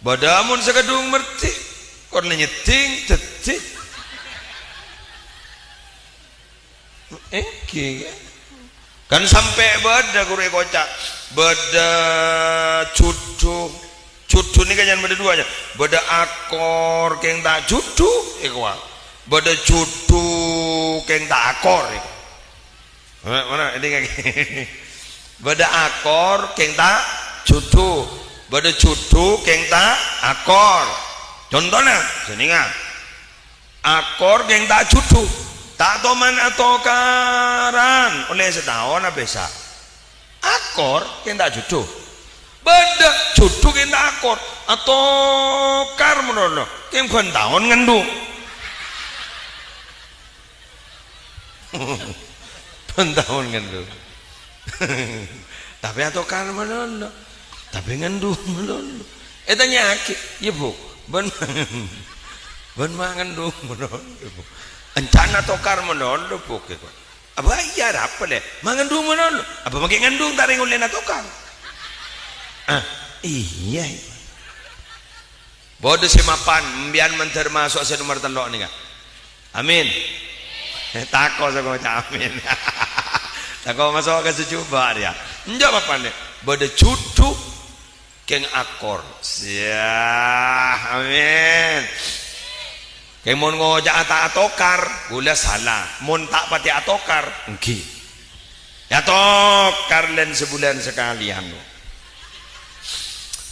badamun sekedung merti kon nyeting detik kan sampai beda guru kocak beda cucu ini kan jangan beda dua aja beda akor keng tak cucu beda cucu keng tak akor mana ini kayak beda akor keng tak cucu beda cucu keng tak akor contohnya seningan akor keng tak cucu tak toman atau karan oleh setahun apa bisa akor keng tak cucu beda cucu keng tak akor atau kar menolong keng kon tahun ngandung tahun ngandung tapi atau kar menolong tapi ngandung menolong tanya ya bu ben ngandung menolong encana tokar menolong pokok apa iya apa deh mangandung menolong apa makin ngandung taring oleh na tokar iya bodoh semapan mbian menter masuk saya nomor telok nih amin tako saya ngomong amin tako masuk ke secoba dia enggak apa nih bodoh cucu keng akor ya amin keng mon ngojak ata atokar gula salah mon tak pati atokar engki ya tokar len sebulan sekalian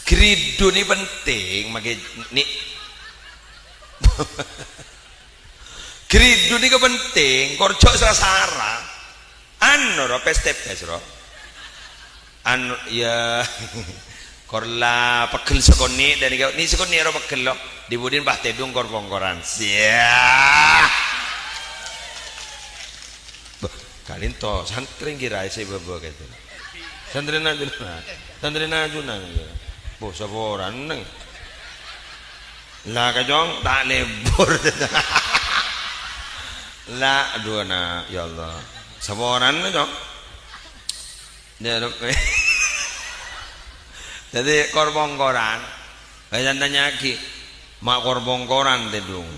kridu ini penting makai nih kridu ini penting korjok sasara anu ro pestep ro anu ya korla pegel sekoni dan ini sekoni ro pegel lo dibudin bah tedung kor bongkoran siah kalian to santri kira saya bawa gitu santri najuna bu saboran neng lah kajong tak lebur lah dua na ya Allah saboran kajong jadi korbongkoran kayak tanya lagi mak korbongkoran tedung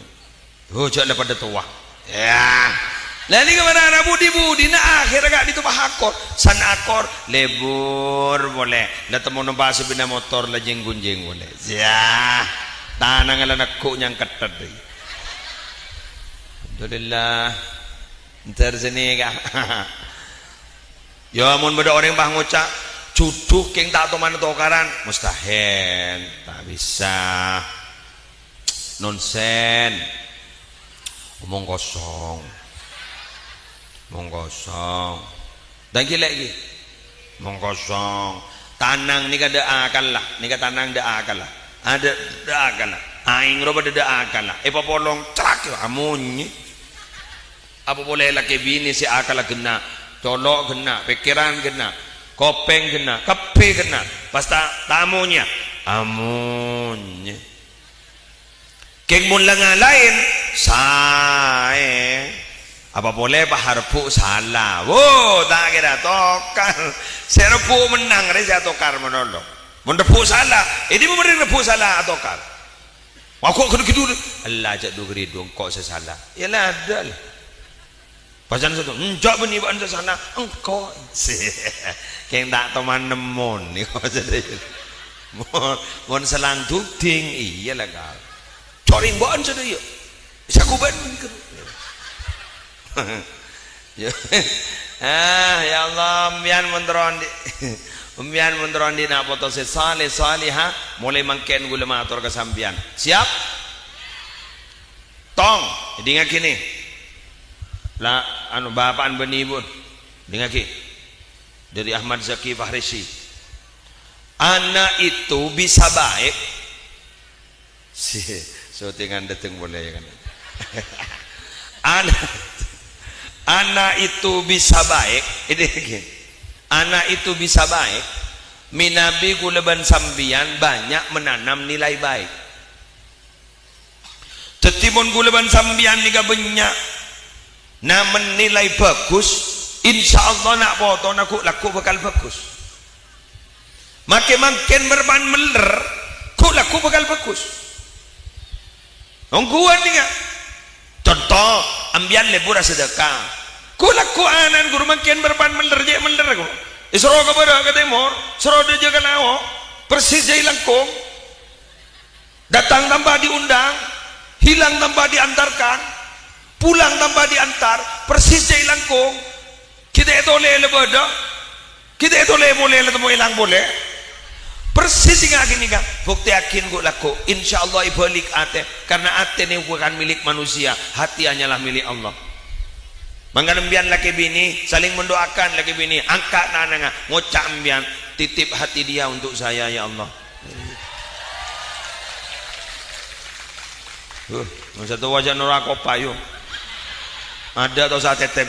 hujat daripada tua ya lah ini kemana anak budi nah akhirnya gak ditubah akor san akor lebur boleh dah temu nombak sebina motor lah jenggun boleh ya tanah ngalah nakku yang ketat deh alhamdulillah ntar sini kah ya amun beda orang bah ngucap cucuk yang tak tahu mana tokaran mustahil tak bisa nonsen omong kosong dan lagi omong kosong tanang ni kada akal lah ni kada tanang da akal lah ada da akal lah aing roba da akal lah papolong cerak amunyi apa boleh laki bini si akal lah kena colok kena pikiran kena kopeng kena kape kena pasta tamunya amunyi keng mun lang lain sae apa boleh harpu salah wo tak kira tokar serpu menang reza tokar menolong mun repu salah ini memberi repu salah tokar aku kena gitu Allah ajak dua geridung kok sesalah yalah ada lah pasan satu enjak beni ban sesalah engkau keng tak teman nemon ni kau jadi mon selang duding iya lah kau coring ban sudah yuk sakuban ya Allah umbian menteron di nak foto salih salihah mulai mangken gula matur kesampian siap tong dengar kini lah anu bapaan beni pun dengar ki dari Ahmad Zaki Fahrisi anak itu bisa baik syutingan datang boleh ya kan anak itu bisa baik ini gini anak itu bisa baik minabi kuleban sambian banyak menanam nilai baik tetimun kuleban sambian liga banyak nah menilai bagus insyaallah nak foto laku bakal bagus makin berban meler ku Kok laku bakal bagus. Ongguan ni nga. Contoh, ambian lebur sedekah. Kok laku anan guru makin berpan menderjek aku. Isro ka pada ka timur, isro dia jaga lao. Persis jai langkung. Datang tanpa diundang, hilang tanpa diantarkan, pulang tanpa diantar, persis jai langkung. Kita itu oleh lebada, kita itu oleh boleh letemu hilang boleh. Persis hingga gini kan, bukti yakin gue laku. Insya Allah ibalik ate, karena ate ini bukan milik manusia, hati hanyalah milik Allah. Manggalembian laki bini, saling mendoakan laki bini, angkat nananga, ngocak ambian, titip hati dia untuk saya ya Allah. Satu wajah neraka payung. Ada atau saat tetep.